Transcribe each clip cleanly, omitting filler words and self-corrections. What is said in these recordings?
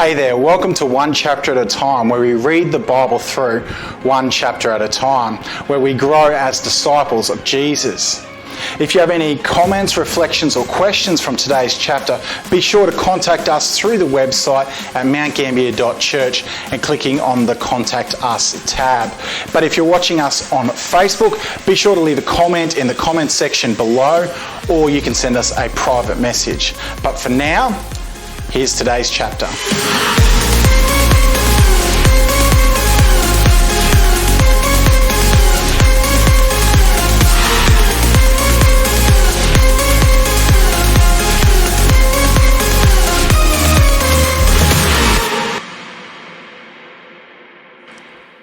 Hey there, welcome to One Chapter at a Time, where we read the Bible through one chapter at a time, where we grow as disciples of Jesus. If you have any comments, reflections or questions from today's chapter, be sure to contact us through the website at mountgambier.church and clicking on the Contact Us tab. But if you're watching us on Facebook, be sure to leave a comment in the comment section below, or you can send us a private message. But for now, here's today's chapter.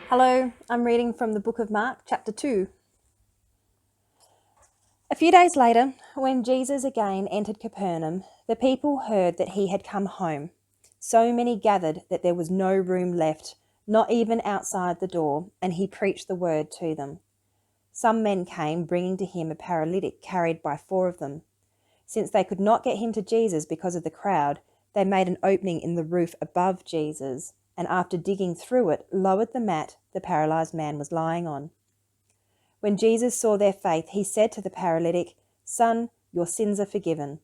Hello, I'm reading from the book of Mark, chapter 2. A few days later, when Jesus again entered Capernaum, the people heard that he had come home. So many gathered that there was no room left, not even outside the door, and he preached the word to them. Some men came, bringing to him a paralytic carried by 4 of them. Since they could not get him to Jesus because of the crowd, they made an opening in the roof above Jesus, and after digging through it, lowered the mat the paralyzed man was lying on. When Jesus saw their faith, he said to the paralytic, "Son, your sins are forgiven."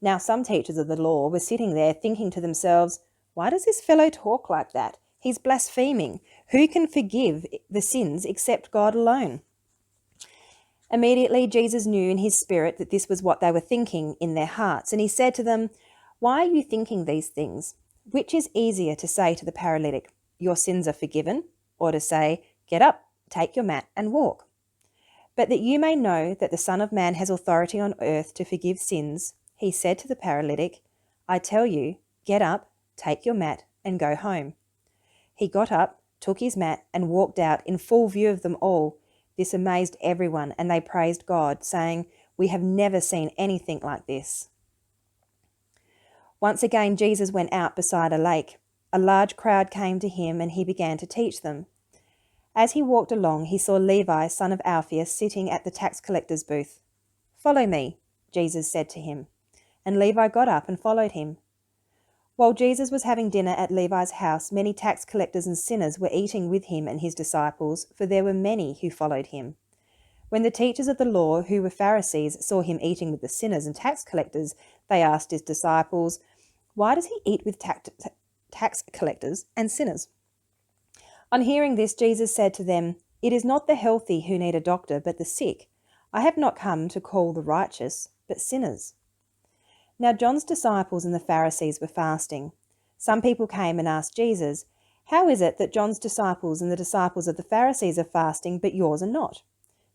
Now some teachers of the law were sitting there thinking to themselves, "Why does this fellow talk like that? He's blaspheming. Who can forgive the sins except God alone?" Immediately Jesus knew in his spirit that this was what they were thinking in their hearts, and he said to them, "Why are you thinking these things? Which is easier to say to the paralytic, 'Your sins are forgiven,' or to say, 'Get up, take your mat and walk'? But that you may know that the Son of Man has authority on earth to forgive sins," he said to the paralytic, "I tell you, get up, take your mat and go home." He got up, took his mat and walked out in full view of them all. This amazed everyone, and they praised God, saying, "We have never seen anything like this." Once again, Jesus went out beside a lake. A large crowd came to him, and he began to teach them. As he walked along, he saw Levi, son of Alphaeus, sitting at the tax collector's booth. "Follow me," Jesus said to him. And Levi got up and followed him. While Jesus was having dinner at Levi's house, many tax collectors and sinners were eating with him and his disciples, for there were many who followed him. When the teachers of the law, who were Pharisees, saw him eating with the sinners and tax collectors, they asked his disciples, "Why does he eat with tax collectors and sinners?" On hearing this, Jesus said to them, "It is not the healthy who need a doctor, but the sick. I have not come to call the righteous, but sinners." Now John's disciples and the Pharisees were fasting. Some people came and asked Jesus, "How is it that John's disciples and the disciples of the Pharisees are fasting, but yours are not?"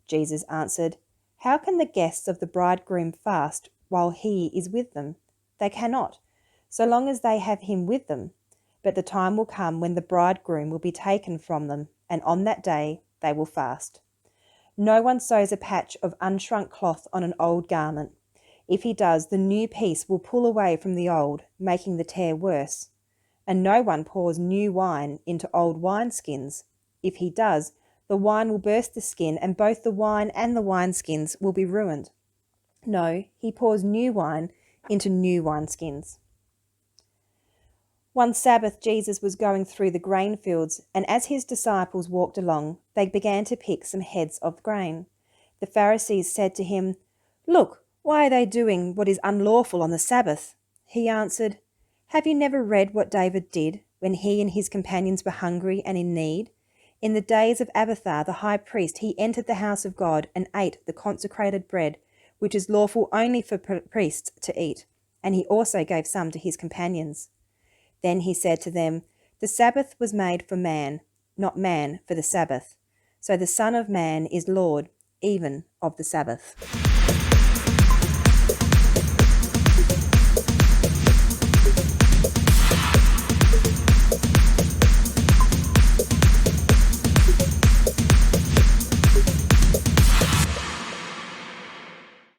Jesus answered, "How can the guests of the bridegroom fast while he is with them? They cannot, so long as they have him with them. But the time will come when the bridegroom will be taken from them, and on that day they will fast. No one sews a patch of unshrunk cloth on an old garment. If he does, the new piece will pull away from the old, making the tear worse. And no one pours new wine into old wineskins. If he does, the wine will burst the skin, and both the wine and the wineskins will be ruined. No, he pours new wine into new wineskins." One Sabbath, Jesus was going through the grain fields, and as his disciples walked along, they began to pick some heads of grain. The Pharisees said to him, "Look, why are they doing what is unlawful on the Sabbath?" He answered, "Have you never read what David did when he and his companions were hungry and in need? In the days of Abiathar the high priest, he entered the house of God and ate the consecrated bread, which is lawful only for priests to eat, and he also gave some to his companions. Then he said to them, 'The Sabbath was made for man, not man for the Sabbath. So the Son of Man is Lord, even of the Sabbath.'"